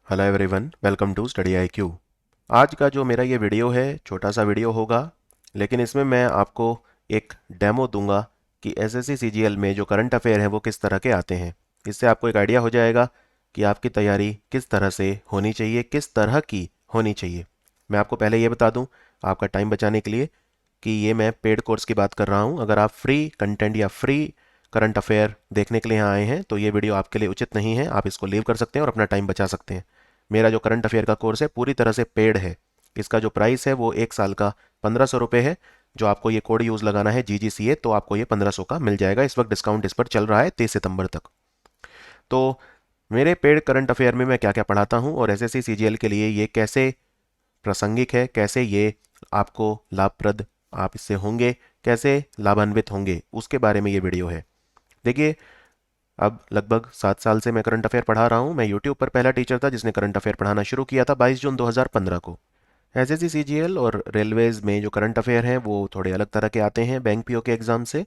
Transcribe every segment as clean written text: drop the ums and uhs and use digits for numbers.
Hello everyone, welcome to study IQ। आज का जो मेरा ये वीडियो है छोटा सा वीडियो होगा, लेकिन इसमें मैं आपको एक डेमो दूंगा कि SSC CGL में जो करंट अफेयर हैं वो किस तरह के आते हैं। इससे आपको एक आइडिया हो जाएगा कि आपकी तैयारी किस तरह से होनी चाहिए, किस तरह की होनी चाहिए। मैं आपको पहले ये बता दूं, आपका टाइम बचाने के लिए, कि ये मैं पेड कोर्स की बात कर रहा हूँ। अगर आप फ्री कंटेंट या फ्री करंट अफेयर देखने के लिए यहाँ आए हैं तो ये वीडियो आपके लिए उचित नहीं है। आप इसको लीव कर सकते हैं और अपना टाइम बचा सकते हैं। मेरा जो करंट अफेयर का कोर्स है पूरी तरह से पेड है। इसका जो प्राइस है वो एक साल का 1500 रुपये है। जो आपको ये कोड यूज़ लगाना है GGCA, तो आपको ये 1500 का मिल जाएगा। इस वक्त डिस्काउंट इस पर चल रहा है 30 सितंबर तक। तो मेरे पेड करंट अफेयर में मैं क्या क्या पढ़ाता हूँ और SSC CGL के लिए ये कैसे प्रासंगिक है, कैसे ये आपको लाभप्रद आप इससे होंगे, कैसे लाभान्वित होंगे, उसके बारे में ये वीडियो है। देखिए, अब लगभग 7 साल से मैं करंट अफेयर पढ़ा रहा हूँ। मैं यूट्यूब पर पहला टीचर था जिसने करंट अफेयर पढ़ाना शुरू किया था 22 जून 2015 को। SSC CGL और रेलवेज में जो करंट अफेयर हैं वो थोड़े अलग तरह के आते हैं बैंक PO के एग्ज़ाम से।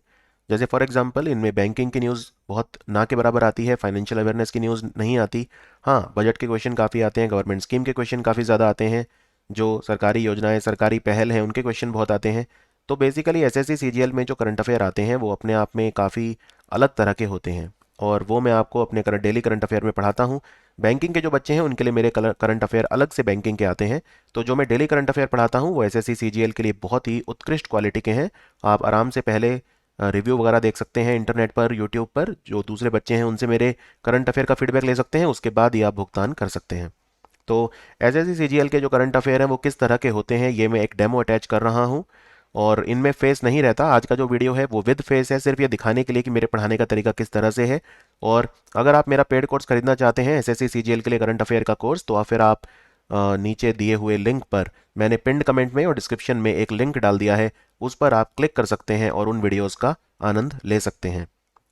जैसे फॉर एग्जांपल इनमें बैंकिंग की न्यूज़ बहुत ना के बराबर आती है, फाइनेंशियल अवेयरनेस की न्यूज़ नहीं आती। हाँ, बजट के क्वेश्चन काफ़ी आते हैं, गवर्नमेंट स्कीम के क्वेश्चन काफ़ी ज़्यादा आते हैं, जो सरकारी योजनाएं सरकारी पहल हैं उनके क्वेश्चन बहुत आते हैं। तो बेसिकली SSC CGL में जो करंट अफेयर आते हैं वो अपने आप में काफ़ी अलग तरह के होते हैं, और वो मैं आपको अपने डेली करंट अफेयर में पढ़ाता हूँ। बैंकिंग के जो बच्चे हैं उनके लिए मेरे करंट अफेयर अलग से बैंकिंग के आते हैं। तो जो मैं डेली करंट अफेयर पढ़ाता हूँ वो SSC CGL के लिए बहुत ही उत्कृष्ट क्वालिटी के हैं। आप आराम से पहले रिव्यू वगैरह देख सकते हैं इंटरनेट पर, यूट्यूब पर, जो दूसरे बच्चे हैं उनसे मेरे करंट अफेयर का फीडबैक ले सकते हैं, उसके बाद ही आप भुगतान कर सकते हैं। तो SSC CGL के जो करंट अफेयर हैं वो किस तरह के होते हैं ये मैं एक डेमो अटैच कर रहा हूँ। और इनमें फेस नहीं रहता। आज का जो वीडियो है वो विद फेस है, सिर्फ ये दिखाने के लिए कि मेरे पढ़ाने का तरीका किस तरह से है। और अगर आप मेरा पेड कोर्स खरीदना चाहते हैं SSC CGL के लिए करंट अफेयर का कोर्स, तो फिर आप नीचे दिए हुए लिंक पर, मैंने पिंड कमेंट में और डिस्क्रिप्शन में एक लिंक डाल दिया है, उस पर आप क्लिक कर सकते हैं और उन वीडियोज़ का आनंद ले सकते हैं।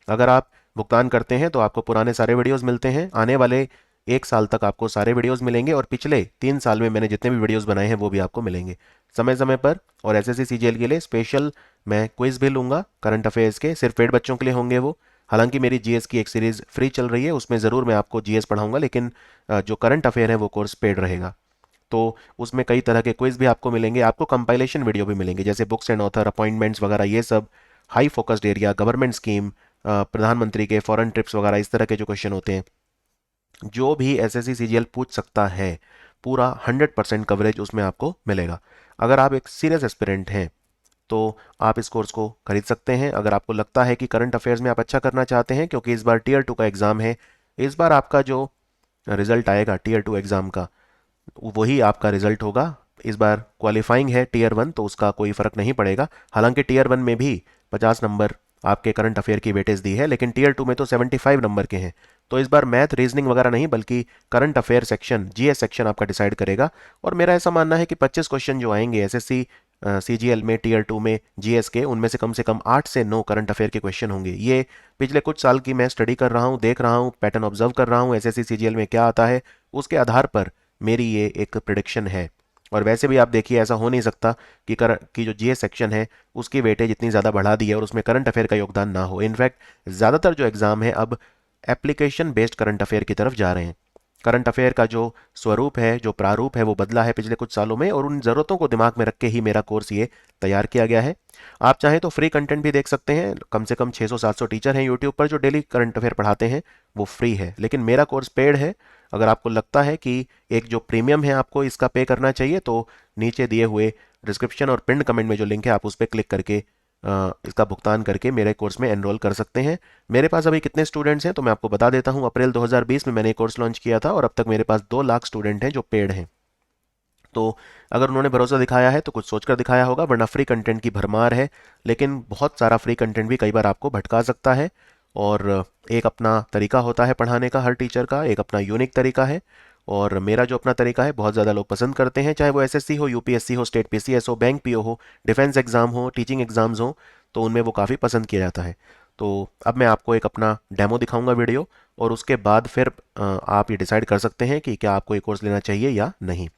अगर आप भुगतान करते हैं तो आपको पुराने सारे वीडियोस मिलते हैं। आने वाले एक साल तक आपको सारे वीडियोस मिलेंगे, और पिछले 3 साल में मैंने जितने भी वीडियोस बनाए हैं वो भी आपको मिलेंगे समय समय पर। और SSC CGL के लिए स्पेशल मैं क्विज भी लूँगा करंट अफेयर्स के, सिर्फ पेड बच्चों के लिए होंगे वो। हालांकि मेरी GS की एक सीरीज़ फ्री चल रही है, उसमें ज़रूर मैं आपको GS पढ़ाऊंगा, लेकिन जो करंट अफेयर है वो कोर्स पेड रहेगा। तो उसमें कई तरह के क्विज भी आपको मिलेंगे, आपको कंपाइलेशन वीडियो भी मिलेंगे, जैसे बुक्स एंड ऑथर, अपॉइंटमेंट्स वगैरह, ये सब, high focused area, government scheme, प्रधानमंत्री के फॉरेन ट्रिप्स वगैरह, इस तरह के जो क्वेश्चन होते हैं, जो भी SSC CGL पूछ सकता है, पूरा 100% कवरेज उसमें आपको मिलेगा। अगर आप एक सीरियस एस्पिरेंट हैं तो आप इस कोर्स को खरीद सकते हैं। अगर आपको लगता है कि करंट अफेयर्स में आप अच्छा करना चाहते हैं, क्योंकि इस बार Tier 2 का एग्ज़ाम है, इस बार आपका जो रिजल्ट आएगा Tier 2 एग्ज़ाम का वही आपका रिजल्ट होगा। इस बार क्वालिफाइंग है Tier 1, तो उसका कोई फ़र्क नहीं पड़ेगा। हालांकि Tier 1 में भी 50 नंबर आपके करंट अफेयर की वेटेज दी है, लेकिन Tier 2 में तो 75 नंबर के हैं। तो इस बार मैथ रीजनिंग वगैरह नहीं, बल्कि current affair section, GS section आपका डिसाइड करेगा। और मेरा ऐसा मानना है कि 25 क्वेश्चन जो आएंगे SSC CGL में Tier 2 में GS के, उनमें से कम 8 से 9 करंट अफेयर के क्वेश्चन होंगे। ये पिछले कुछ साल की मैं स्टडी कर रहा हूँ, देख रहा हूँ, पैटर्न ऑब्जर्व कर रहा हूँ SSC CGL में क्या आता है, उसके आधार पर मेरी ये एक प्रिडिक्शन है। और वैसे भी आप देखिए, ऐसा हो नहीं सकता कि जो GS सेक्शन है उसकी वेटेज इतनी ज़्यादा बढ़ा दी है और उसमें करंट अफेयर का योगदान ना हो। इनफैक्ट ज़्यादातर जो एग्ज़ाम है अब एप्लीकेशन बेस्ड करंट अफेयर की तरफ जा रहे हैं। करंट अफेयर का जो स्वरूप है, जो प्रारूप है, वो बदला है पिछले कुछ सालों में, और उन ज़रूरतों को दिमाग में रख के ही मेरा कोर्स ये तैयार किया गया है। आप चाहें तो फ्री कंटेंट भी देख सकते हैं। कम से कम 600-700 टीचर हैं यूट्यूब पर जो डेली करंट अफेयर पढ़ाते हैं, वो फ्री है। लेकिन मेरा कोर्स पेड है। अगर आपको लगता है कि एक जो प्रीमियम है आपको इसका पे करना चाहिए, तो नीचे दिए हुए डिस्क्रिप्शन और पिंड कमेंट में जो लिंक है आप उस पर क्लिक करके इसका भुगतान करके मेरे कोर्स में एनरोल कर सकते हैं। मेरे पास अभी कितने स्टूडेंट्स हैं तो मैं आपको बता देता हूँ। अप्रैल 2020 में मैंने कोर्स लॉन्च किया था और अब तक मेरे पास 2 लाख स्टूडेंट हैं जो पेड हैं। तो अगर उन्होंने भरोसा दिखाया है तो कुछ सोचकर दिखाया होगा, वरना फ्री कंटेंट की भरमार है। लेकिन बहुत सारा फ्री कंटेंट भी कई बार आपको भटका सकता है। और एक अपना तरीका होता है पढ़ाने का, हर टीचर का एक अपना यूनिक तरीका है। और मेरा जो अपना तरीका है बहुत ज़्यादा लोग पसंद करते हैं, चाहे वो SSC हो, UPSC हो, स्टेट PCS हो, बैंक PO हो, डिफेंस एग्ज़ाम हो, टीचिंग एग्ज़ाम्स हो, तो उनमें वो काफ़ी पसंद किया जाता है। तो अब मैं आपको एक अपना डेमो दिखाऊंगा वीडियो, और उसके बाद फिर आप ये डिसाइड कर सकते हैं कि क्या आपको ये कोर्स लेना चाहिए या नहीं।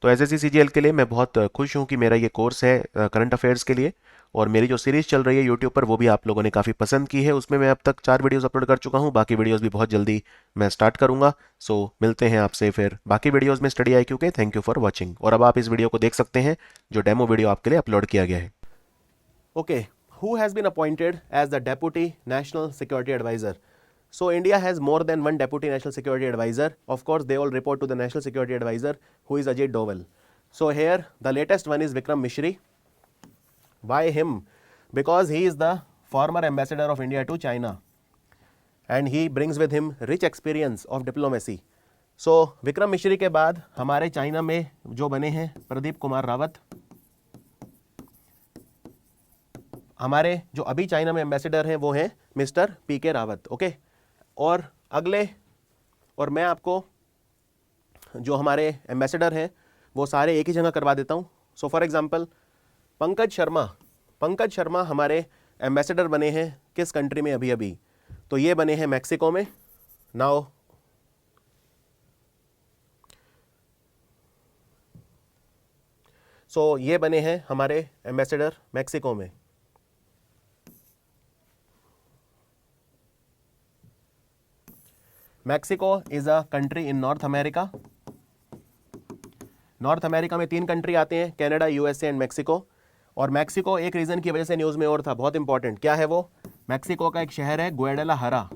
तो SSC CGL के लिए मैं बहुत खुश हूँ कि मेरा ये कोर्स है करंट अफेयर्स के लिए। और मेरी जो सीरीज़ चल रही है यूट्यूब पर वो भी आप लोगों ने काफ़ी पसंद की है। उसमें मैं अब तक 4 वीडियोस अपलोड कर चुका हूँ, बाकी वीडियोस भी बहुत जल्दी मैं स्टार्ट करूँगा। सो मिलते हैं आपसे फिर बाकी वीडियोस में स्टडी IQ के। Thank you for watching. और अब आप इस वीडियो को देख सकते हैं जो डेमो वीडियो आपके लिए अपलोड किया गया है। Okay, who has been appointed as the Deputy National Security Advisor? So India has more than one Deputy National Security Advisor. Of course, they all report to the National Security Advisor, who is Ajit Doval. So here, the latest one is Vikram Mishri. Why him? Because he is the former ambassador of India to China, and he brings with him rich experience of diplomacy. So Vikram Mishri के बाद हमारे China में जो बने हैं प्रदीप कुमार रावत, हमारे जो अभी चाइना में एम्बेसडर हैं वो हैं मिस्टर PK रावत। ओके, और अगले, और मैं आपको जो हमारे एम्बेसडर हैं वो सारे एक ही जगह करवा देता हूँ। So for example Pankaj Sharma हमारे एम्बेसडर बने हैं किस कंट्री में अभी? तो ये बने हैं मैक्सिको में। नाउ ये बने हैं हमारे एम्बेसडर मैक्सिको में। Mexico is a country in north America. North America में 3 कंट्री आते हैं, कनाडा, USA एंड मैक्सिको। और मैक्सिको एक रीजन की वजह से न्यूज़ में और था, बहुत इंपॉर्टेंट। क्या है वो? मैक्सिको का एक शहर है ग्वाडालाहारा,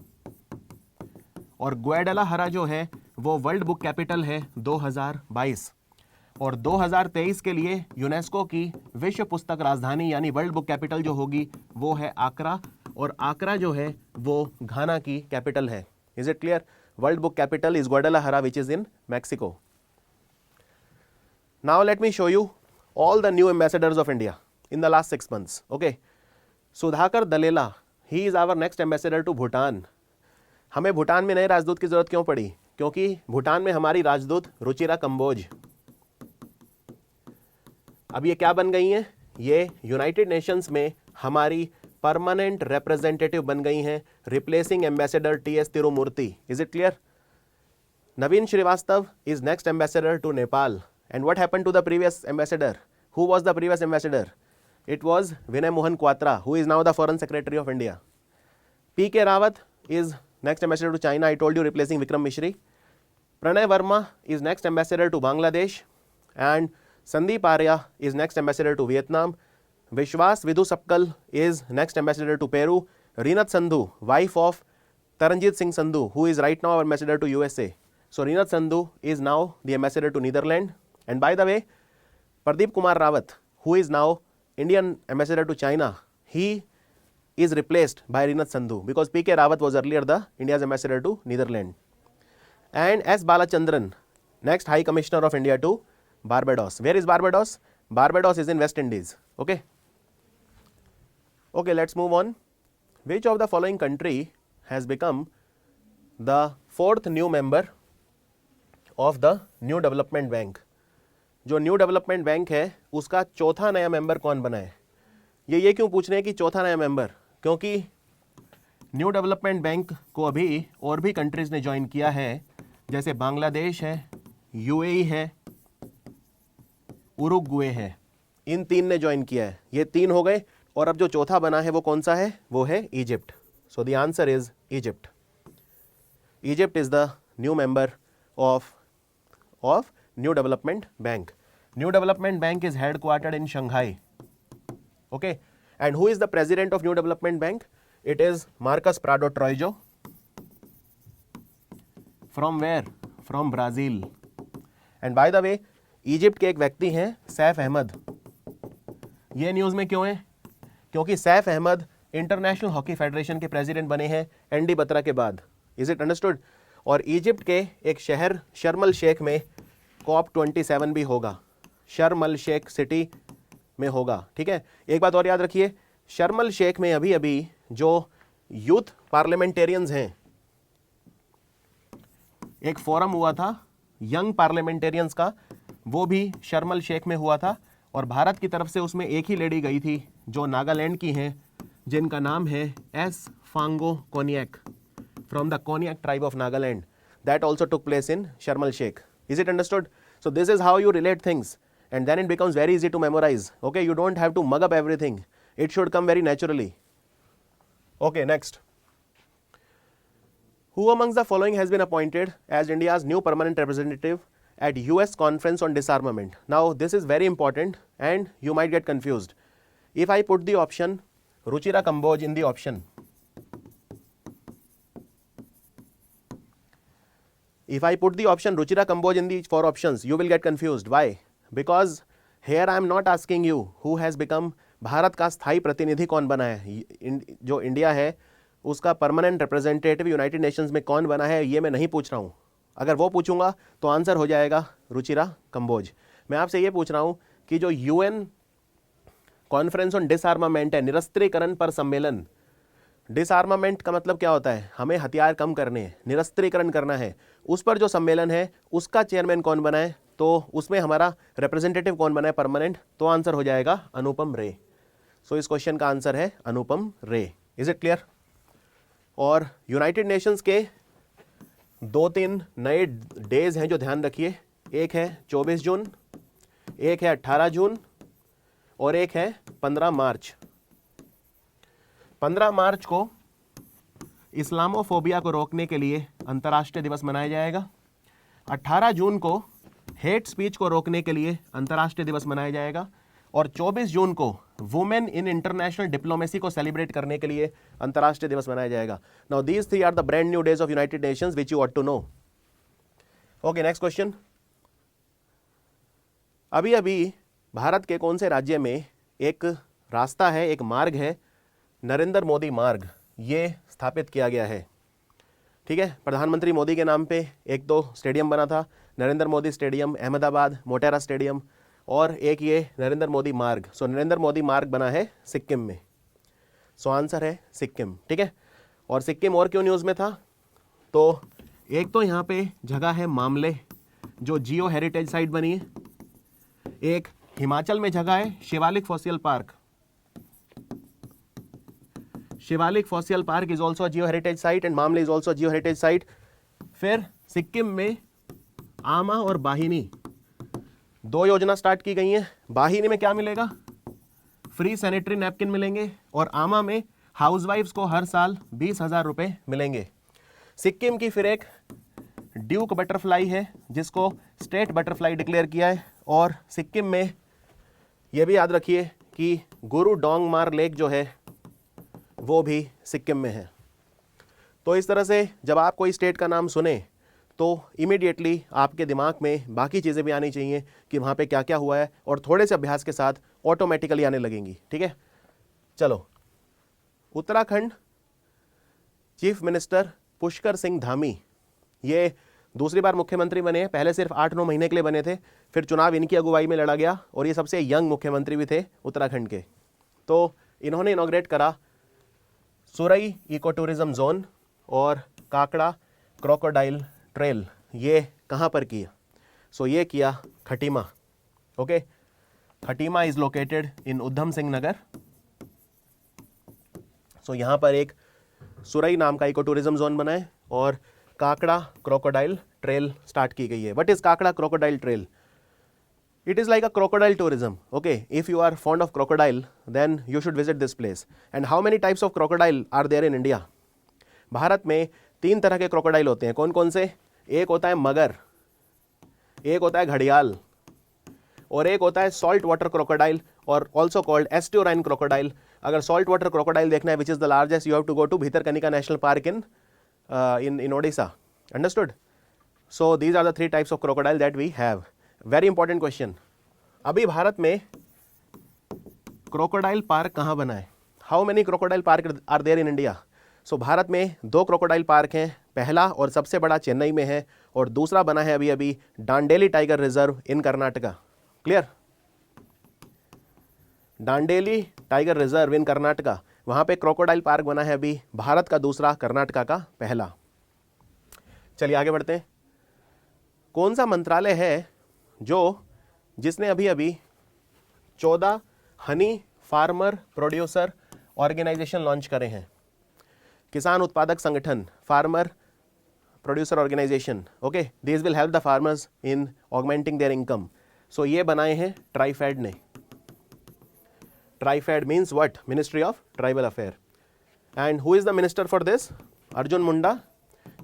और ग्वाडालाहारा जो है वो वर्ल्ड बुक कैपिटल है 2022, और 2023 के लिए यूनेस्को की विश्व पुस्तक राजधानी यानी वर्ल्ड बुक कैपिटल जो होगी वो है आक्रा, और आक्रा जो है वो घाना की कैपिटल है। Is it clear? World book capital is Guadalajara which is in Mexico. Now let me show you all the new ambassadors of India in the last 6 months. Okay, Sudhakar Dalela, he is our next ambassador to Bhutan. हमें भूटान में नए राजदूत की जरूरत क्यों पड़ी? क्योंकि भूटान में हमारी राजदूत रुचिरा कंबोज अब ये क्या बन गई हैं? ये यूनाइटेड नेशंस में हमारी परमानेंट रिप्रेजेंटेटिव बन गई हैं, replacing ambassador TS Tirumurti. Is it clear? Naveen Srivastava is next ambassador to Nepal. And what happened to the previous ambassador? Who was the previous ambassador? It was Vinay Mohan Quatra, who is now the Foreign Secretary of India. PK Rawat is next ambassador to China, I told you, replacing Vikram Mishri. Pranay Verma is next ambassador to Bangladesh, and Sandeep Arya is next ambassador to Vietnam. Vishwas Vidhu Sapkal is next ambassador to Peru. Reenat Sandhu, wife of Taranjit Singh Sandhu, who is right now our ambassador to USA. So Reenat Sandhu is now the ambassador to Netherlands. And by the way, Pradeep Kumar Rawat, who is now Indian ambassador to China, he is replaced by Reenat Sandhu because PK Rawat was earlier the India's ambassador to Netherlands. And S. Balachandran, next High Commissioner of India to Barbados. Where is Barbados? Barbados is in West Indies. Okay. Okay, let's move on. Which of the following country has become the 4th new member of the New Development Bank? जो new development bank है उसका चौथा नया member कौन बना है? ये क्यों पूछ रहे हैं कि चौथा नया मेंबर? क्योंकि न्यू डेवलपमेंट बैंक को अभी और भी कंट्रीज ने ज्वाइन किया है, जैसे बांग्लादेश है, UAE है, उरुग्वे है। इन 3 ने ज्वाइन किया है। ये 3 हो गए, और अब जो चौथा बना है वो कौन सा है? वो है Egypt. So the answer is Egypt. Egypt is the new member of New Development Bank. New Development Bank is headquartered in Shanghai. Okay, and who is the president of New Development Bank? It is Marcos Prado Troijo. From where? From Brazil. And by the way, Egypt के एक व्यक्ति हैं सैफ अहमद। ये news में क्यों है? क्योंकि Saif Ahmad international hockey federation के प्रेसिडेंट बने हैं एंडी बत्रा के बाद। Is it understood? और इजिप्ट के एक शहर शर्म अल शेख में COP27 भी होगा, शर्म अल शेख सिटी में होगा। ठीक है, एक बात और याद रखिए, शर्म अल शेख में अभी अभी जो यूथ पार्लियामेंटेरियंस हैं, एक फोरम हुआ था यंग पार्लियामेंटेरियंस का, वो भी शर्म अल शेख में हुआ था, और भारत की तरफ से उसमें एक ही लेडी गई थी जो नागालैंड की हैं, जिनका नाम है S. Phangnon Konyak, from the Konyak tribe of Nagaland. That also took place in Sharm el Sheikh. Is it understood? So this is how you relate things, and then it becomes very easy to memorize. Okay, you don't have to mug up everything. It should come very naturally. Okay, next. Who amongst the following has been appointed as India's new permanent representative at US Conference on Disarmament? Now, this is very important and you might get confused. If I put the option Ruchira Kamboj in the option, if I put the option Ruchira Kamboj in the 4 options, you will get confused. Why? Because here I am not asking you who has become, Bharat का स्थायी प्रतिनिधि कौन बना है, जो India है उसका permanent representative United Nations में कौन बना है, ये मैं नहीं पूछ रहा हूँ. अगर वो पूछूंगा तो आंसर हो जाएगा रुचिरा कंबोज. मैं आपसे ये पूछ रहा हूँ कि जो यूएन कॉन्फ्रेंस ऑन डिसआर्मामेंट है, निरस्त्रीकरण पर सम्मेलन, डिसआर्मामेंट का मतलब क्या होता है, हमें हथियार कम करने हैं, निरस्त्रीकरण करना है, उस पर जो सम्मेलन है उसका चेयरमैन कौन बना है, तो उसमें हमारा रिप्रेजेंटेटिव कौन बना है परमानेंट, तो आंसर हो जाएगा अनुपम रे. सो इस क्वेश्चन का आंसर है अनुपम रे. Is it clear? और यूनाइटेड नेशंस के 2-3 नए डेज हैं जो ध्यान रखिए. एक है 24 जून, एक है 18 जून और एक है 15 मार्च. 15 मार्च को इस्लामोफोबिया को रोकने के लिए अंतर्राष्ट्रीय दिवस मनाया जाएगा. 18 जून को हेट स्पीच को रोकने के लिए अंतर्राष्ट्रीय दिवस मनाया जाएगा. और 24 जून को वुमेन इन इंटरनेशनल डिप्लोमेसी को सेलिब्रेट करने के लिए अंतर्राष्ट्रीय दिवस मनाया जाएगा. Now these 3 are the brand new days of United Nations which you ought to know. Okay, next question. अभी अभी भारत के कौन से राज्य में एक रास्ता है, एक मार्ग है, नरेंद्र मोदी मार्ग, ये स्थापित किया गया है. ठीक है, प्रधानमंत्री मोदी के नाम पे एक तो स्टेडियम बना था, नरेंद्र मोदी स्टेडियम, अहमदाबाद मोटेरा स्टेडियम, और एक ये नरेंद्र मोदी मार्ग. सो नरेंद्र मोदी मार्ग बना है सिक्किम में. सो आंसर है सिक्किम. ठीक है, और सिक्किम और क्यों न्यूज़ में था, तो एक तो यहाँ पे जगह है मामले जो जियो हेरिटेज साइट बनी है, एक हिमाचल में जगह है Shivalik fossil park. Shivalik fossil park is also geo heritage site and Mawmluh is also geo heritage site. फिर सिक्किम में आमा और बाहिनी 2 योजना स्टार्ट की गई हैं. बाहिनी में क्या मिलेगा, फ्री सैनिटरी नैपकिन मिलेंगे, और आमा में हाउसवाइफ्स को हर साल 20,000 रुपये मिलेंगे. सिक्किम की फिर एक ड्यूक बटरफ्लाई है जिसको स्टेट बटरफ्लाई डिक्लेयर किया है. और सिक्किम में यह भी याद रखिए कि गुरु डोंगमार लेक जो है वो भी सिक्किम में है. तो इस तरह से जब आप कोई स्टेट का नाम सुने तो इमीडिएटली आपके दिमाग में बाकी चीज़ें भी आनी चाहिए कि वहाँ पे क्या क्या हुआ है, और थोड़े से अभ्यास के साथ ऑटोमेटिकली आने लगेंगी. ठीक है, चलो. उत्तराखंड चीफ मिनिस्टर पुष्कर सिंह धामी, ये दूसरी बार मुख्यमंत्री बने हैं. पहले सिर्फ 8-9 महीने के लिए बने थे, फिर चुनाव इनकी अगुवाई में लड़ा गया, और ये सबसे यंग मुख्यमंत्री भी थे उत्तराखंड के. तो इन्होंने इनॉग्रेट करा सुरई इको टूरिज्म जोन और काकड़ा क्रोकोडाइल ट्रेल. ये कहाँ पर किया, सो ये किया Khatima. Okay, Khatima is located in Udham Singh Nagar. So यहाँ पर एक सुरई नाम का इको टूरिज्म जोन बना है और काकड़ा क्रोकोडाइल ट्रेल स्टार्ट की गई है. What is Kakra crocodile trail? It is like a crocodile tourism. Okay, if you are fond of crocodile, then you should visit this place. And how many types of crocodile are there in India? Bharat में 3 तरह के crocodile होते हैं. कौन कौन से? एक होता है मगर, एक होता है घड़ियाल, और एक होता है सॉल्ट वाटर क्रोकोडाइल, और ऑल्सो कॉल्ड एस्ट्योराइन क्रोकोडाइल. अगर सॉल्ट वाटर क्रोकोडाइल देखना है, which is the largest, you have to go to Bhitarkanika national park in Odisha. Understood? So these are the 3 types of crocodile that we have. Very important question. अभी भारत में crocodile park कहाँ बना है? How many crocodile park are there in India? So Bharat में 2 crocodile park हैं. पहला और सबसे बड़ा चेन्नई में है, और दूसरा बना है अभी अभी Dandeli tiger reserve in Karnataka. Clear? Dandeli tiger reserve in Karnataka, वहाँ पे क्रोकोडाइल पार्क बना है अभी, भारत का दूसरा, कर्नाटका का पहला. चलिए आगे बढ़ते हैं. कौन सा मंत्रालय है जिसने अभी अभी 14 honey farmer producer organisation launch करे हैं? किसान उत्पादक संगठन, farmer producer organisation. Okay, this will help the farmers in augmenting their income. So ये बनाए हैं ट्राइफेड ने. TRIFED means what? Ministry of tribal affair. And who is the minister for this? Arjun Munda.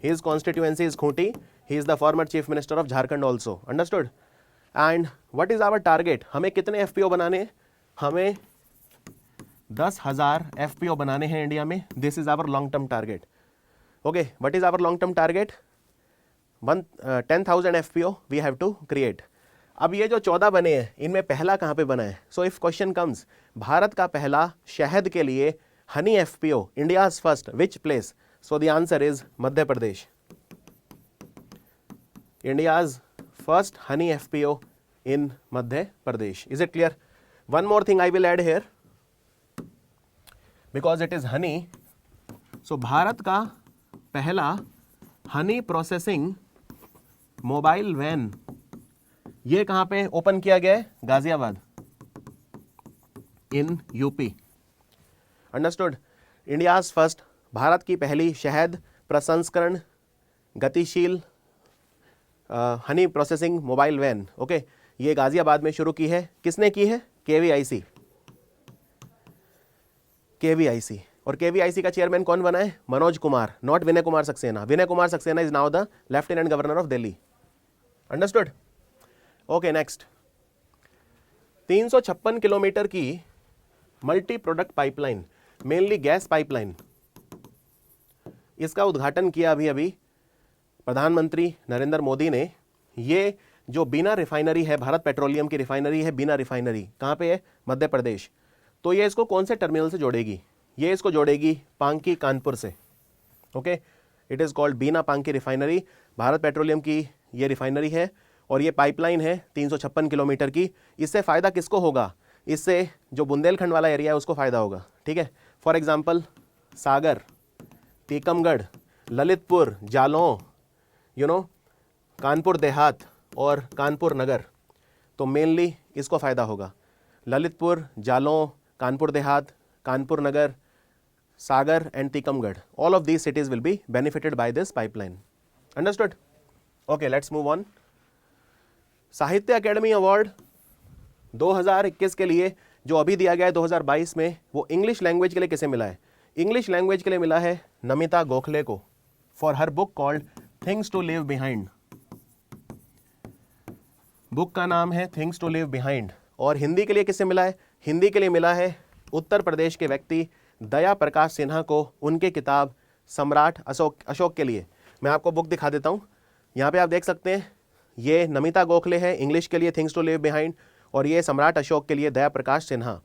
His constituency is Khunti. He is the former chief minister of Jharkhand also. Understood? And what is our target? हमें कितने FPO बनाने हैं? हमें 10,000 FPO बनाने हैं India में. This is our long term target. Okay, what is our long term target? 10,000 FPO we have to create. अब ये जो 14 बने हैं इनमें पहला कहाँ पे बना है? So if question comes, Bharat का पहला शहद के लिए honey FPO, India's first, which place? So the answer is Madhya Pradesh. India's first honey FPO in Madhya Pradesh. Is it clear? One more thing I will add here, because it is honey. So Bharat का पहला honey processing mobile van ये कहाँ पे open किया गया है? Ghaziabad, in UP. Understood? India's first, Bharat की पहली शहद प्रसंस्करण गतिशील honey processing mobile van. Okay, ये गाजियाबाद में शुरू की है. किसने की है? केवीआईसी. केवीआईसी. और केवीआईसी का चेयरमैन कौन बना है? Manoj Kumar, not Vinay Kumar Saksena. Vinay Kumar Saksena is now the lieutenant governor of Delhi. Understood? Okay, next. 356 kilometre की multi product pipeline, mainly gas pipeline, इसका उद्घाटन किया अभी अभी प्रधानमंत्री नरेंद्र मोदी ने. ये जो बीना रिफाइनरी है, भारत पेट्रोलियम की रिफाइनरी है बीना रिफाइनरी, कहाँ पे है? मध्य प्रदेश. तो ये इसको कौन से टर्मिनल से जोड़ेगी? ये इसको जोड़ेगी पांकी कानपुर से. Okay, it is called Bina Panki refinery. Bharat petroleum की ये रिफाइनरी है और ये पाइपलाइन है 356 किलोमीटर की. इससे फ़ायदा किसको होगा? इससे जो बुंदेलखंड वाला एरिया है उसको फ़ायदा होगा. ठीक है. फॉर एग्जांपल सागर, टीकमगढ़, ललितपुर, जालौन, कानपुर देहात और कानपुर नगर, तो मेनली इसको फ़ायदा होगा. Lalitpur, Jalaun, Kanpur Dehat, Kanpur Nagar, Sagar and Tikamgarh, all of these cities will be benefited by this pipeline. Understood? Okay, let's move on. Sahitya Akademi award 2021 के लिए जो अभी दिया गया है 2022 में, वो इंग्लिश लैंग्वेज के लिए किसे मिला है? इंग्लिश लैंग्वेज के लिए मिला है नमिता गोखले को, for her book called things to live behind. Book का नाम है थिंग्स टू लिव बिहाइंड. और हिंदी के लिए किसे मिला है? हिंदी के लिए मिला है उत्तर प्रदेश के व्यक्ति दया प्रकाश सिन्हा को, उनके किताब सम्राट अशोक के लिए. मैं आपको बुक दिखा देता हूँ. यहाँ पे आप देख सकते हैं, ये नमिता गोखले है इंग्लिश के लिए थिंग्स टू लिव बिहाइंड, और ये सम्राट अशोक के लिए दया प्रकाश सिन्हा.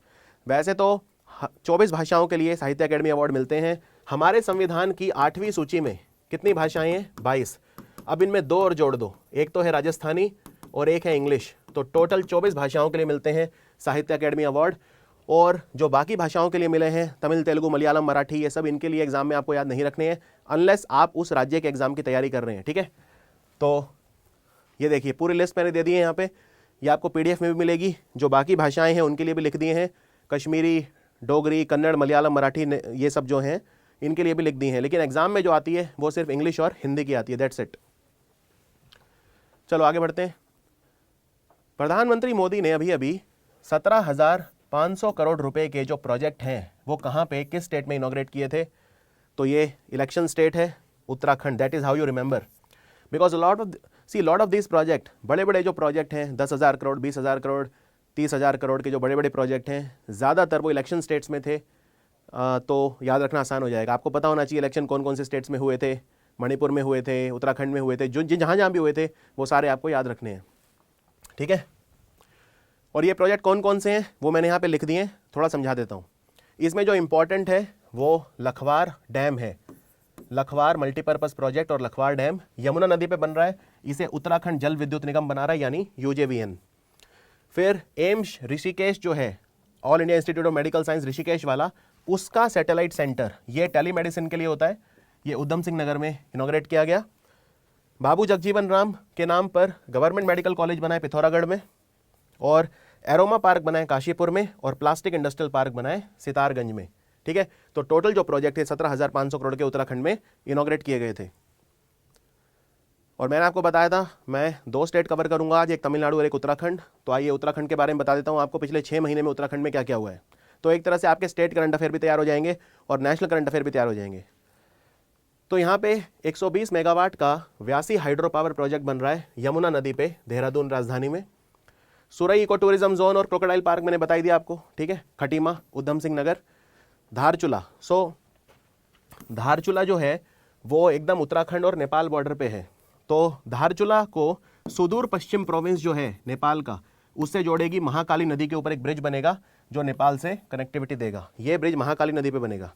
वैसे तो 24 भाषाओं के लिए साहित्य अकेडमी अवार्ड मिलते हैं. हमारे संविधान की 8वीं सूची में कितनी भाषाएं हैं? 22. अब इनमें 2 और जोड़ दो, एक तो है राजस्थानी और एक है इंग्लिश, तो टोटल 24 भाषाओं के लिए मिलते हैं साहित्य अकेडमी अवार्ड. और जो बाकी भाषाओं के लिए मिले हैं, तमिल, तेलुगु, मलयालम, मराठी, ये सब इनके लिए एग्जाम में आपको याद नहीं रखने हैं अनलेस आप उस राज्य के एग्जाम की तैयारी कर रहे हैं. ठीक है. तो ये देखिए पूरी लिस्ट मैंने दे दी है यहाँ पे. ये आपको PDF में भी मिलेगी. जो बाकी भाषाएं हैं उनके लिए भी लिख दिए हैं, कश्मीरी, डोगरी, कन्नड़, मलयालम, मराठी, ये सब जो हैं इनके लिए भी लिख दी हैं. लेकिन एग्जाम में जो आती है वो सिर्फ इंग्लिश और हिंदी की आती है. That's it. चलो आगे बढ़ते हैं. प्रधानमंत्री मोदी ने अभी अभी 17,500 करोड़ रुपए के जो प्रोजेक्ट हैं वो कहाँ पे, किस स्टेट में इनॉग्रेट किए थे? तो ये इलेक्शन स्टेट है Uttarakhand. That is how you remember, because lot of this project, बड़े बड़े जो प्रोजेक्ट हैं 10,000 करोड़, 20,000 करोड़, 30,000 करोड़ के जो बड़े बड़े प्रोजेक्ट हैं, ज़्यादातर वो इलेक्शन स्टेट्स में थे. तो याद रखना आसान हो जाएगा. आपको पता होना चाहिए इलेक्शन कौन कौन से स्टेट्स में हुए थे. मणिपुर में हुए थे, उत्तराखंड में हुए थे, जो जहाँ जहाँ भी हुए थे वो सारे आपको याद रखने हैं. ठीक है. और ये प्रोजेक्ट कौन कौन से हैं वो मैंने यहाँ पे लिख दिए हैं, थोड़ा समझा देता हूँ. इसमें जो इम्पॉर्टेंट है वो लखवार डैम है. लखवार मल्टीपर्पज़ प्रोजेक्ट और लखवार डैम यमुना नदी पे बन रहा है. इसे उत्तराखंड जल विद्युत निगम बना रहा है, यानी UJVN. फिर एम्स ऋषिकेश जो है, all India institute of medical science Rishikesh वाला, उसका सैटेलाइट सेंटर, ये टेलीमेडिसिन के लिए होता है. ये उधम सिंह नगर में इनॉग्रेट किया गया. बाबू जगजीवन राम के नाम पर गवर्नमेंट मेडिकल कॉलेज बना है पिथौरागढ़ में, और एरोमा पार्क बना है काशीपुर में, और प्लास्टिक इंडस्ट्रियल पार्क बना है सितारगंज में. ठीक है. तो टोटल जो प्रोजेक्ट है 17,500 करोड़ के उत्तराखंड में इनॉग्रेट किए गए थे. और मैंने आपको बताया था मैं 2 स्टेट कवर करूंगा आज, एक तमिलनाडु और एक उत्तराखंड. तो आइए उत्तराखंड के बारे में बता देता हूं आपको पिछले 6 महीने में उत्तराखंड में क्या क्या हुआ है. तो एक तरह से आपके स्टेट करंट अफेयर भी तैयार हो जाएंगे और नेशनल करंट अफेयर भी तैयार हो जाएंगे। तो यहाँ पे 120 मेगावाट का व्यासी हाइड्रो पावर प्रोजेक्ट बन रहा है यमुना नदी पे, देहरादून राजधानी में। सुरई इको टूरिज्म जोन और क्रोकोडाइल पार्क मैंने बताई दिया आपको, ठीक है। खटीमा, उधम सिंह नगर, धारचूला। धारचूला जो है वो एकदम उत्तराखंड और नेपाल बॉर्डर पे है। तो धारचूला को सुदूर पश्चिम प्रोविंस जो है नेपाल का, उससे जोड़ेगी। महाकाली नदी के ऊपर एक ब्रिज बनेगा जो नेपाल से कनेक्टिविटी देगा। ये ब्रिज महाकाली नदी पे बनेगा।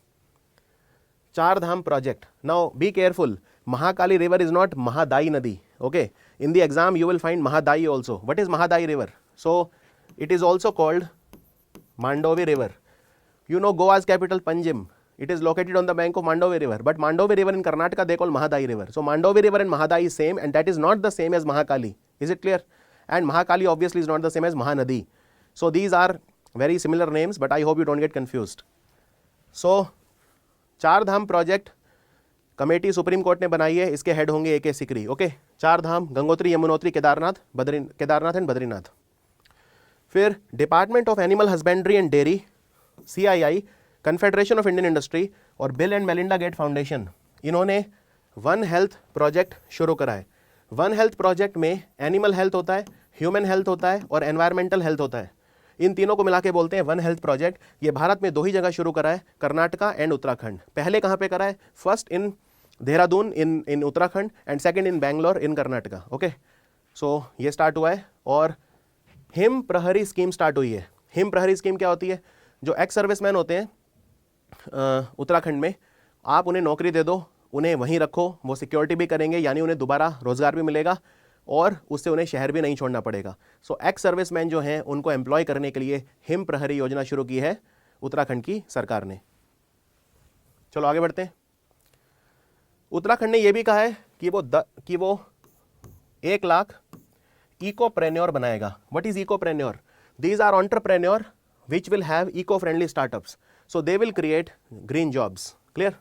Char Dham project. Now be careful, Mahakali river is not Mahadayi नदी, okay. In the exam you will find Mahadayi also. What is Mahadayi river? So it is also called Mandovi river. You know Goa's capital Panjim. It is located on the bank of Mandovi River. But Mandovi River in Karnataka they call Mahadai River. So Mandovi River and Mahadai is same, and that is not the same as Mahakali. Is it clear? And Mahakali obviously is not the same as Mahanadi. So these are very similar names, but I hope you don't get confused. So चार Dham project committee supreme court ने बनाई है, इसके head होंगे AK Sikri, okay. Char Dham, Gangotri, Yamunotri, Kedarnath and Badrinath. फिर department of animal husbandry and dairy, CII, confederation of Indian industry और Bill and Melinda Gate foundation, इन्होंने one health project शुरू करा है। वन हेल्थ प्रोजेक्ट में एनिमल हेल्थ होता है, ह्यूमन हेल्थ होता है और एनवायरमेंटल हेल्थ होता है। इन तीनों को मिला के बोलते हैं वन हेल्थ प्रोजेक्ट। ये भारत में 2 ही जगह शुरू करा है, कर्नाटका एंड उत्तराखंड। पहले कहाँ पे करा है? First in Dehradun in Uttarakhand and second in Bangalore in Karnataka, okay. So ये स्टार्ट हुआ है। और हिम प्रहरी स्कीम स्टार्ट हुई है। हिम प्रहरी स्कीम क्या होती है? जो एक्स सर्विसमैन होते हैं उत्तराखंड में, आप उन्हें नौकरी दे दो, उन्हें वहीं रखो, वो सिक्योरिटी भी करेंगे, यानी उन्हें दोबारा रोजगार भी मिलेगा और उससे उन्हें शहर भी नहीं छोड़ना पड़ेगा। सो एक्स सर्विसमैन जो हैं उनको एम्प्लॉय करने के लिए हिम प्रहरी योजना शुरू की है उत्तराखंड की सरकार ने। चलो आगे बढ़ते हैं। उत्तराखंड ने यह भी कहा है कि वो 1 लाख इकोप्रेन्योर बनाएगा। What is ecopreneur? These are entrepreneur which will have eco-friendly startups. So they will create green jobs. Clear?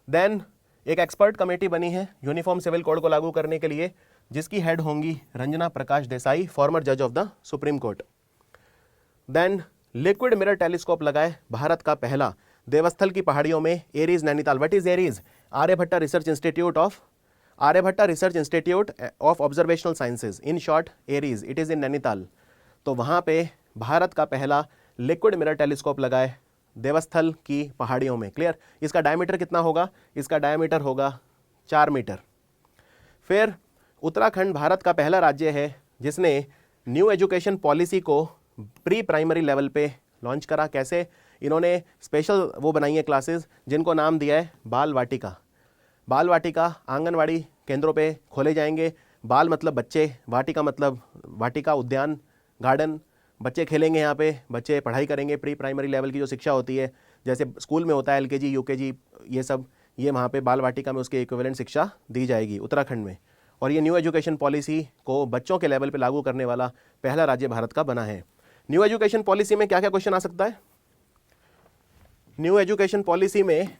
Then एक एक्सपर्ट कमेटी बनी है यूनिफॉर्म सिविल कोड को लागू करने के लिए, जिसकी हेड होंगी रंजना प्रकाश देसाई, फॉर्मर जज of the supreme court. Then liquid mirror telescope लगाए भारत का पहला देवस्थल की पहाड़ियों में, ARIES Nainital. What is ARIES? Aryabhatta research institute of observational sciences, in short ARIES. It is in Nainital. तो वहां पे भारत का पहला लिक्विड मिरर टेलीस्कोप लगाए देवस्थल की पहाड़ियों में। क्लियर? इसका डायमीटर कितना होगा? इसका डायमीटर होगा 4 मीटर। फिर उत्तराखंड भारत का पहला राज्य है जिसने न्यू एजुकेशन पॉलिसी को प्री प्राइमरी लेवल पे लॉन्च करा। कैसे? इन्होंने स्पेशल वो बनाई है क्लासेस जिनको नाम दिया है बाल वाटिका। बाल वाटिका आंगनवाड़ी केंद्रों पे खोले जाएंगे। बाल मतलब बच्चे, वाटिका मतलब वाटिका, उद्यान, गार्डन। बच्चे खेलेंगे यहाँ पे, बच्चे पढ़ाई करेंगे। प्री प्राइमरी लेवल की जो शिक्षा होती है, जैसे स्कूल में होता है LKG UKG, ये सब, ये वहाँ पे बाल वाटिका में उसके इक्विवेलेंट शिक्षा दी जाएगी उत्तराखंड में। और ये न्यू एजुकेशन पॉलिसी को बच्चों के लेवल पे लागू करने वाला पहला राज्य भारत का बना है। न्यू एजुकेशन पॉलिसी में क्या क्या क्वेश्चन आ सकता है? न्यू एजुकेशन पॉलिसी में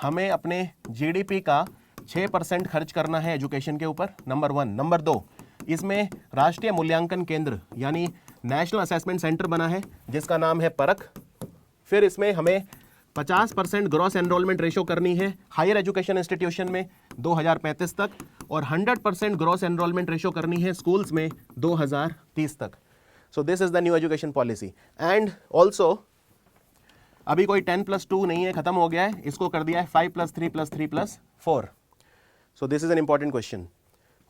हमें अपने GDP का 6% खर्च करना है एजुकेशन के ऊपर, नंबर 1। नंबर 2, इसमें राष्ट्रीय मूल्यांकन केंद्र यानी नेशनल असेसमेंट सेंटर बना है जिसका नाम है परख। फिर इसमें हमें 50% ग्रॉस एनरोलमेंट रेशो करनी है हायर एजुकेशन इंस्टीट्यूशन में 2035 तक, और 100% ग्रॉस एनरोलमेंट रेशो करनी है स्कूल्स में 2030 तक। So this is the new education policy. And also अभी कोई 10+2 नहीं है, खत्म हो गया है, इसको कर दिया है 5+3+3+4। So this is an important question.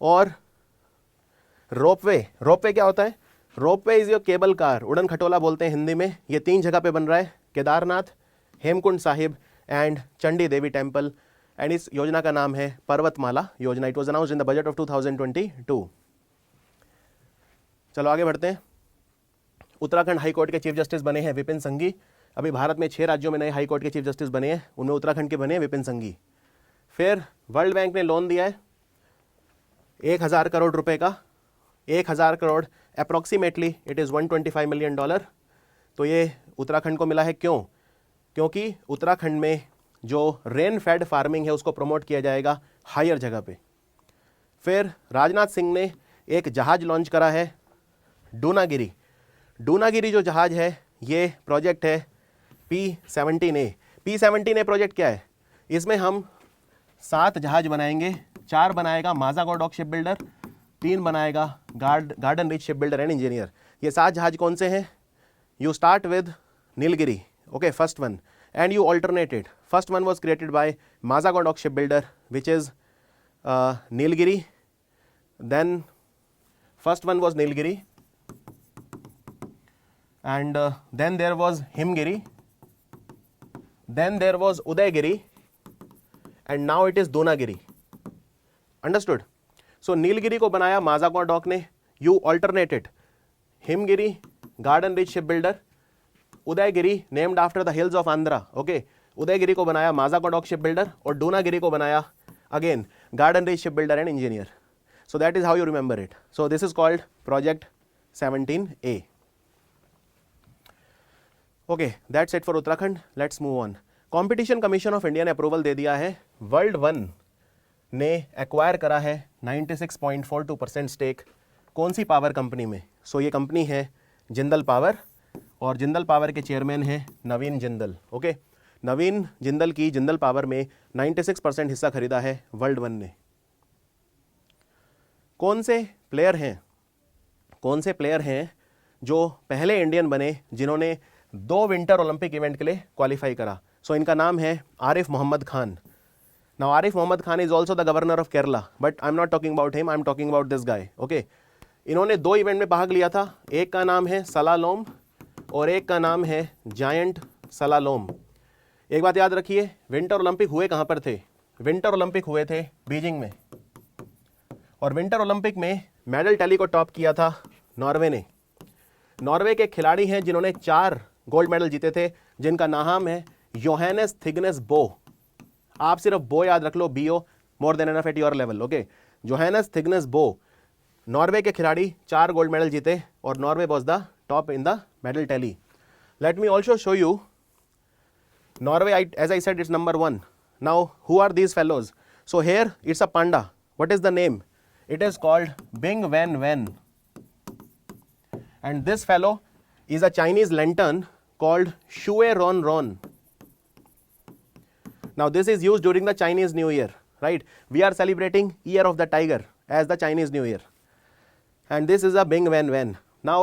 और रोपवे क्या होता है? Ropeway is your cable car, उड़न खटोला बोलते हैं हिंदी में। ये 3 जगह पे बन रहा है, Kedarnath, Hemkund Sahib and Chandi Devi temple. And इस योजना का नाम है पर्वतमाला योजना। It was announced in the budget of 2022। चलो आगे बढ़ते हैं। उत्तराखंड हाई कोर्ट के चीफ जस्टिस बने हैं विपिन संघी। अभी भारत में 6 राज्यों में नए हाई कोर्ट के चीफ जस्टिस बने हैं, उनमें उत्तराखंड के बने हैं विपिन संघी। फिर वर्ल्ड बैंक ने लोन दिया है 1000 करोड़ रुपए का। 1000 crore approximately it is $125 million. तो ये उत्तराखंड को मिला है। क्यों? क्योंकि उत्तराखंड में जो रेन फेड फार्मिंग है उसको प्रमोट किया जाएगा हायर जगह पे। फिर राजनाथ सिंह ने एक जहाज लॉन्च करा है डूनागिरी। डूनागिरी जो जहाज है ये प्रोजेक्ट है P17A। P17A प्रोजेक्ट क्या है? इसमें हम 7 जहाज बनाएंगे, 4 बनाएगा माज़ागो डॉक शिप बिल्डर, 3 बनाएगा garden reach ship builder and engineer. ये 7 जहाज कौन से हैं? You start with Nilgiri, okay, first one, and you alternated. First one was created by Mazagon dock ship builder which is Nilgiri, then first one was Nilgiri, and then there was Himgiri, then there was Udaygiri, and now it is Donagiri. Understood? So Nilgiri को बनाया माज़ागो dock ने, you alternated Himgiri, garden rich shipbuilder, Udaygiri named after the hills of Andhra, okay, Udaygiri को बनाया माज़ागो dock shipbuilder और Donagiri को बनाया again garden rich shipbuilder and engineer. So that is how you remember it. So this is called project 17A. Okay, that's it for Uttarakhand. Let's move on. Competition Commission of India ने approval दे दिया है। World one ने acquire करा है 96.42% stake कौन सी power company में? सो ये company है जिंदल पावर और जिंदल पावर के चेयरमैन हैं नवीन जिंदल। ओके, नवीन जिंदल की जिंदल पावर में 96% हिस्सा खरीदा है वर्ल्ड वन ने। कौन से प्लेयर हैं जो पहले इंडियन बने जिन्होंने 2 विंटर ओलंपिक इवेंट के लिए क्वालिफाई करा? सो इनका नाम है Arif Mohammad Khan. Now Arif Mohammad Khan is also the governor of Kerala, but I am not talking about him, I am talking about this guy. Okay, इन्होंने 2 इवेंट में भाग लिया था, एक का नाम है सलालोम और एक का नाम है जायंट सलालोम। एक बात याद रखिए, विंटर ओलंपिक हुए कहाँ पर थे? विंटर ओलंपिक हुए थे बीजिंग में, और विंटर ओलंपिक में मेडल टैली को टॉप किया था नॉर्वे ने। नॉर्वे के खिलाड़ी हैं जिन्होंने 4 गोल्ड मेडल जीते थे, जिनका नाम है योहानेस थिगनेस बो। आप सिर्फ बो याद रख लो, BO, more than enough at your level. Okay, Johannes Thingnes Bo, Norway के खिलाड़ी 4 गोल्ड मेडल जीते और Norway was the top in the medal tally. Let me also show you Norway, as I said, it's number 1. Now, who are these fellows? So here, it's a panda. What is the name? It is called Bing Wen Wen. And this fellow is a Chinese lantern called Shui Ron Ron. Now, this is used during the Chinese New Year, right? We are celebrating Year of the Tiger as the Chinese New Year. And this is a Bing Wen Wen. Now,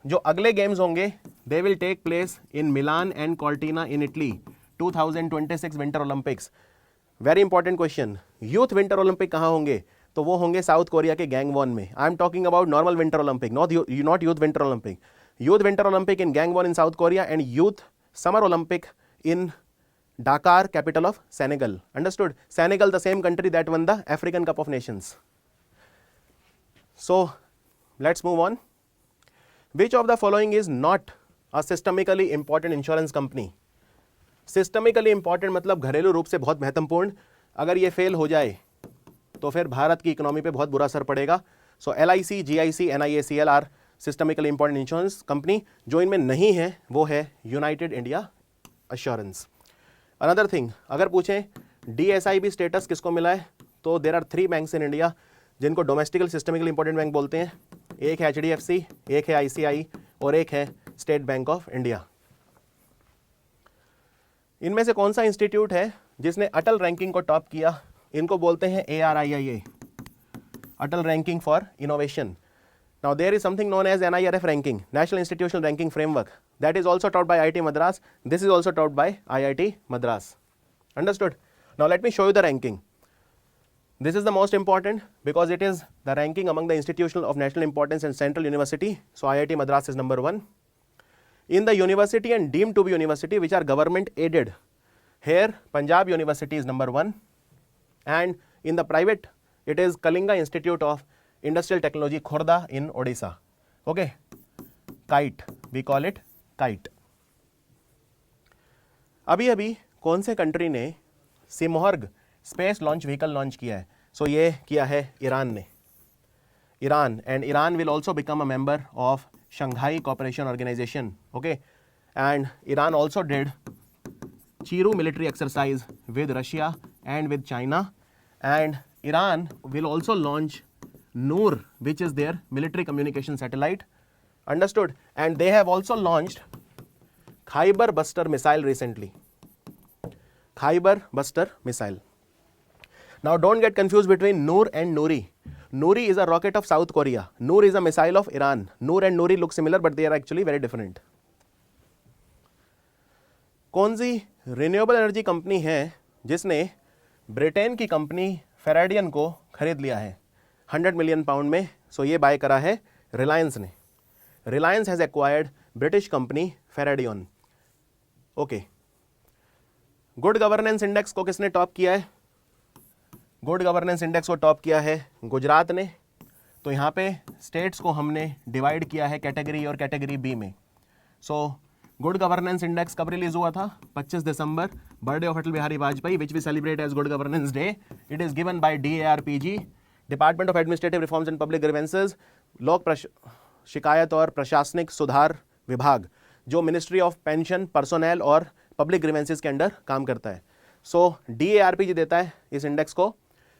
जो अगले games होंगे they will take place in Milan and Cortina in Italy 2026 winter olympics. Very important question, youth winter olympic कहाँ होंगे? तो वो होंगे south Korea के Gangwon में। आई am talking about normal winter Olympic, not youth winter Olympic. Youth winter Olympic in Gangwon in south Korea and youth summer Olympic in Dakar, capital of Senegal. Understood? Senegal, the same country that won the African Cup of Nations. So let's move on. Which of the following is not a systemically important insurance company? Systemically important मतलब घरेलू रूप से बहुत महत्वपूर्ण। अगर ये fail हो जाए तो फिर भारत की इकोनॉमी पे बहुत बुरा असर पड़ेगा। So LIC, GIC, NIACL are systemically important insurance company. जो इनमें नहीं है वो है United India assurance. Another thing, अगर पूछें DSIB स्टेटस किसको मिला है, तो there are 3 banks in India जिनको डोमेस्टिकल सिस्टमिकली इंपॉर्टेंट बैंक बोलते हैं। एक है HDFC, एक है ICI और एक है स्टेट बैंक ऑफ इंडिया। इनमें से कौन सा इंस्टीट्यूट है जिसने अटल रैंकिंग को टॉप किया? इनको बोलते हैं ARIIA, Atal ranking for innovation. Now there is something known as NIRF ranking, National Institutional Ranking Framework, that is also taught by IIT Madras. This is also taught by IIT Madras. Understood? Now let me show you the ranking. This is the most important because it is the ranking among the institutions of national importance and central university. So IIT Madras is number 1. In the university and deemed to be university which are government aided, here Punjab University is number 1, and in the private it is Kalinga Institute of Industrial Technology Khorda in Odisha. Okay, KITE, we call it KITE. अभी अभी कौन से country ने Simorgh space launch vehicle launch किया है? So ये किया है ईरान ने। Iran, and Iran will also become a member of Shanghai cooperation organisation. Okay, and Iran also did चीरू military exercise with Russia and with China, and Iran will also launch Noor, which is their military communication satellite. Understood? And they have also launched Khyber Buster missile recently. Khyber Buster missile. Now don't get confused between Noor and Nuri. Nuri is a rocket of South Korea. Noor is a missile of Iran. Noor and Nuri look similar but they are actually very different. कौन सी renewable energy company है जिसने Britain की company फेराडियन को खरीद लिया है 100 million pound में? सो ये बाय करा है रिलायंस ने. Reliance has acquired British company Faradion. Okay. Good governance index को किसने टॉप किया है? गुड गवर्नेंस इंडेक्स को टॉप किया है गुजरात ने. तो यहाँ पे स्टेट्स को हमने डिवाइड किया है कैटेगरी और कैटेगरी बी में. सो गुड गवर्नेंस इंडेक्स कब रिलीज हुआ था? 25 दिसंबर, birthday of Atal Bihari Vajpayee, which we celebrate as good governance day. It is given by DARPG, department of administrative reforms and public grievances, लोक शिकायत और प्रशासनिक सुधार विभाग, जो मिनिस्ट्री ऑफ पेंशन, पर्सोनेल और पब्लिक ग्रीवेंसेज के अंडर काम करता है. सो DARPG देता है इस इंडेक्स को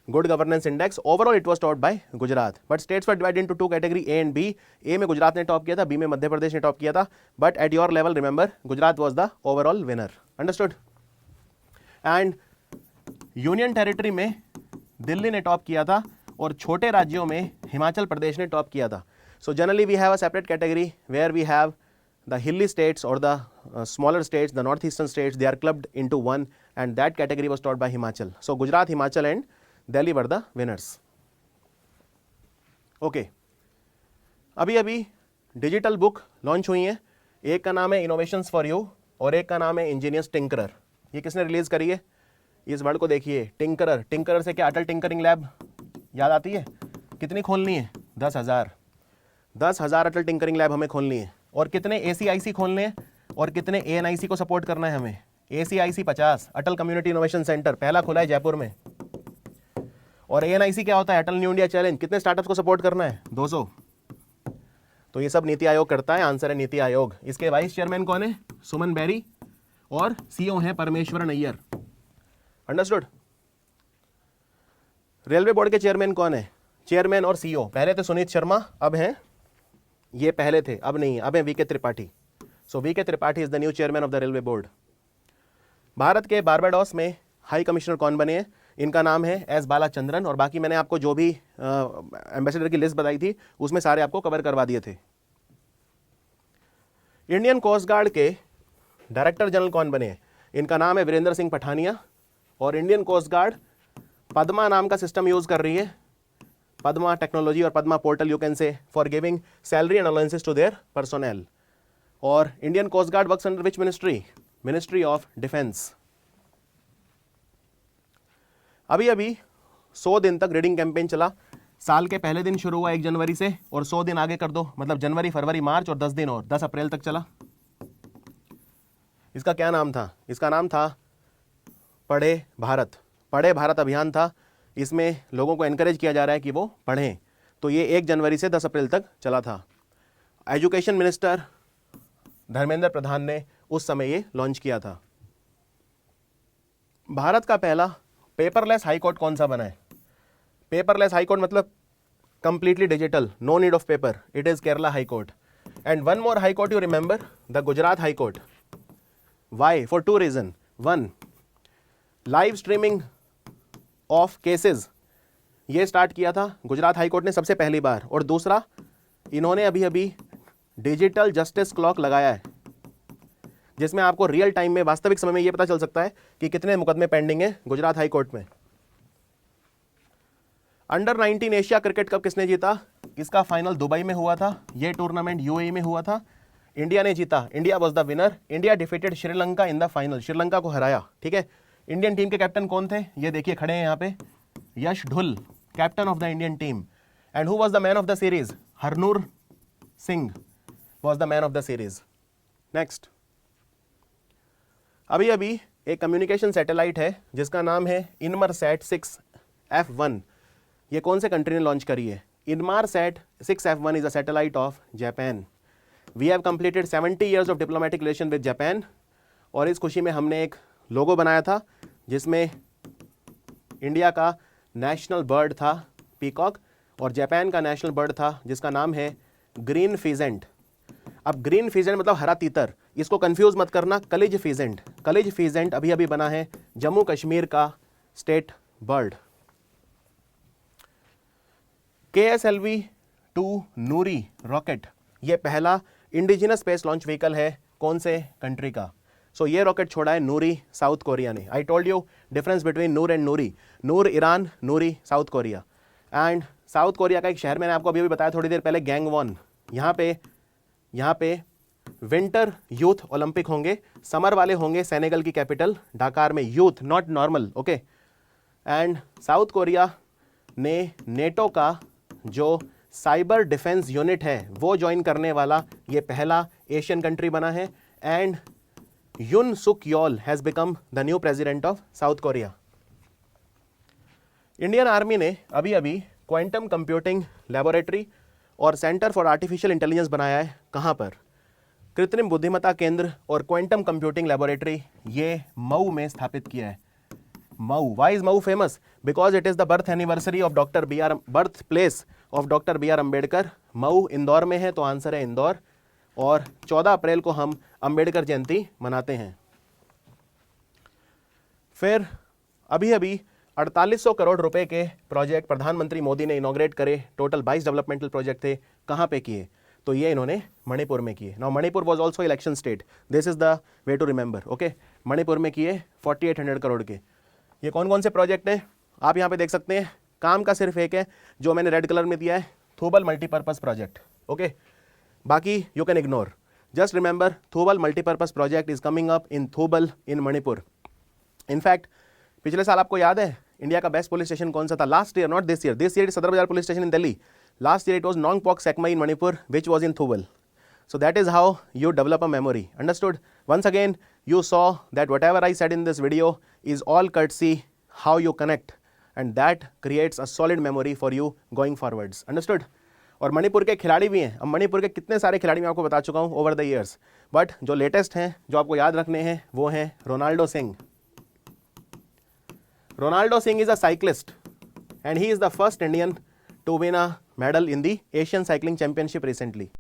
good governance index. Overall it was top by Gujarat, but states were divided into 2 category A and B. A में गुजरात ने टॉप किया था, बी में मध्य प्रदेश ने टॉप किया था. But at your level remember Gujarat was the overall winner. Understood? And union territory में दिल्ली ने टॉप किया था और छोटे राज्यों में हिमाचल प्रदेश ने टॉप किया था. So generally we have a separate category where we have the hilly states or the smaller states, the northeastern states, they are clubbed into one, and that category was taught by Himachal. So Gujarat, Himachal and Delhi were the winners. Okay. अभी digital book launch हुई है. एक का नाम है innovations for you और एक का नाम है इंजीनियर्स टिंकरर. ये किसने रिलीज करी है? इस वर्ड को देखिए, टिंकरर. टिंकरर से क्या अटल टिंकरिंग लैब याद आती है? कितनी खोलनी है? 10,000. 10,000 अटल टिंकरिंग लैब हमें खोलनी है. और कितने ACIC खोलने हैं और कितने ANIC को सपोर्ट करना है हमें? ACIC 50, अटल कम्युनिटी इनोवेशन सेंटर पहला खुला है जयपुर में. और ANIC क्या होता है? अटल न्यू इंडिया चैलेंज. कितने स्टार्टअप्स को सपोर्ट करना है? 200. तो ये सब नीति आयोग करता है. आंसर है नीति आयोग. इसके वाइस चेयरमैन कौन है? सुमन बेरी. और CEO है Parameswaran Iyer. Understood? Railway board के चेयरमैन कौन है? चेयरमैन और CEO. पहले थे सुनीत शर्मा, अब हैं ये पहले थे, अब नहीं, अब है VK Tripathi. So VK Tripathi is the new chairman of the railway board. Bharat के बारबाडोस में हाई कमिश्नर कौन बने हैं? इनका नाम है S बालाचंद्रन. और बाकी मैंने आपको जो भी एम्बेसडर की लिस्ट बताई थी उसमें सारे आपको कवर करवा दिए थे. इंडियन कोस्ट गार्ड के डायरेक्टर जनरल कौन बने हैं? इनका नाम है वीरेंद्र सिंह पठानिया. और इंडियन कोस्ट गार्ड पद्मा नाम का सिस्टम यूज कर रही है. पद्मा टेक्नोलॉजी और Padma portal you can say for giving salary and allowances to their personnel. और Indian coast guard works under which ministry? Ministry of defence. अभी 100 दिन तक रीडिंग कैंपेन चला. साल के पहले दिन शुरू हुआ 1 जनवरी से और 100 दिन आगे कर दो, मतलब जनवरी, फरवरी, मार्च और 10 दिन और 10 अप्रैल तक चला. इसका क्या नाम था? इसका नाम था पढ़े भारत. पढ़े भारत अभियान था. इसमें लोगों को एनकरेज किया जा रहा है कि वो पढ़ें. तो ये 1 जनवरी से 10 अप्रैल तक चला था. एजुकेशन मिनिस्टर धर्मेंद्र प्रधान ने उस समय ये लॉन्च किया था. भारत का पहला पेपरलेस हाईकोर्ट कौन सा बना है? पेपरलेस हाईकोर्ट मतलब completely digital, no need of paper. It is Kerala high court. And one more high court you remember, the Gujarat high court. Why? For 2 reason. 1, live streaming of cases ये स्टार्ट किया था गुजरात हाईकोर्ट ने सबसे पहली बार. और दूसरा, इन्होंने अभी डिजिटल जस्टिस क्लॉक लगाया है जिसमें आपको रियल टाइम में, वास्तविक समय में ये पता चल सकता है कि कितने मुकदमे पेंडिंग है गुजरात हाईकोर्ट में. अंडर 19 एशिया क्रिकेट कप किसने जीता? इसका फाइनल दुबई में हुआ था. ये टूर्नामेंट UAE में हुआ था. इंडिया ने जीता. India was the winner. India defeated Sri Lanka in the final. Sri Lanka को हराया. ठीक है. इंडियन टीम के कैप्टन कौन थे? ये देखिए खड़े हैं यहाँ पे, Yash Dhull, captain of the Indian team. And who was the man of the series? Harnoor Singh was the man of the series. Next. अभी एक कम्युनिकेशन सैटेलाइट है जिसका नाम है इनमरसैट 6F1. ये कौन से कंट्री ने लॉन्च करी है? Inmarsat 6F1 is a satellite of Japan. We have completed 70 years of diplomatic relation with Japan. और इस खुशी में हमने एक लोगो बनाया था जिसमें इंडिया का नेशनल बर्ड था पीकॉक और जापान का नेशनल बर्ड था जिसका नाम है ग्रीन फिजेंट. अब ग्रीन फिजेंट मतलब हरा तीतर. इसको कंफ्यूज मत करना, कलिज फीजेंट, कलिज फीजेंट अभी अभी बना है जम्मू कश्मीर का स्टेट बर्ड। KSLV-2 नूरी रॉकेट, ये पहला इंडिजिनस स्पेस लॉन्च व्हीकल है कौन से कंट्री का? सो ये रॉकेट छोड़ा है नूरी, साउथ कोरिया ने। I told you difference between Noor and Noori, Noor Iran, Noori south Korea. And south Korea का एक शहर मैंने आपको अभी अभी बताया थोड़ी देर पहले, गैंगवॉन, यहाँ पे विंटर यूथ ओलंपिक होंगे, समर वाले होंगे सेनेगल की कैपिटल ढाकार में, youth not normal, okay. And south Korea ने नेटो का जो साइबर डिफेंस यूनिट है वो ज्वाइन करने वाला ये पहला एशियन कंट्री बना है। And Yoon Suk Yeol has become the new president of South Korea. Indian army ने अभी अभी क्वांटम कंप्यूटिंग लेबोरेटरी और सेंटर फॉर आर्टिफिशियल इंटेलिजेंस बनाया है, कहाँ पर? कृत्रिम बुद्धिमत्ता केंद्र और क्वांटम कंप्यूटिंग लेबोरेटरी ये मऊ में स्थापित किया है। Mhow, why is Mhow famous? Because it is the birth anniversary of birth place of doctor B R Ambedkar. Mhow Indore में है तो आंसर है इंदौर। और 14 अप्रैल को हम अम्बेडकर जयंती मनाते हैं। फिर अभी अभी 4800 करोड़ रुपए के प्रोजेक्ट प्रधानमंत्री मोदी ने इनॉग्रेट करे, टोटल 22 डेवलपमेंटल प्रोजेक्ट थे, कहाँ पे किए? तो ये इन्होंने मणिपुर में किए। Now Manipur was also election state, this is the way to remember, okay. Manipur में किए 4800 करोड़ के। ये कौन कौन से प्रोजेक्ट हैं आप यहाँ पे देख सकते हैं। काम का सिर्फ एक है जो मैंने रेड कलर में दिया है, थूबल मल्टीपर्पज प्रोजेक्ट, ओके। बाकी you can ignore, just remember Thoubal multipurpose project is coming up in Thoubal in Manipur. In fact पिछले साल आपको याद है इंडिया का बेस्ट पुलिस स्टेशन कौन सा था? Last year, not this year, this year Sadar Bazaar police station in Delhi. Last year it was Nongpok Sekmai in Manipur which was in Thoubal. So that is how you develop a memory. Understood? Once again, you saw that whatever I said in this video is all courtesy how you connect, and that creates a solid memory for you going forwards. Understood? और मणिपुर के खिलाड़ी भी हैं। अब मणिपुर के कितने सारे खिलाड़ी मैं आपको बता चुका हूँ ओवर द ईयर्स, बट जो लेटेस्ट हैं जो आपको याद रखने हैं वो हैं Ronaldo Singh. Ronaldo Singh is a cyclist and he is the first Indian to win a medal in the Asian Cycling Championship recently.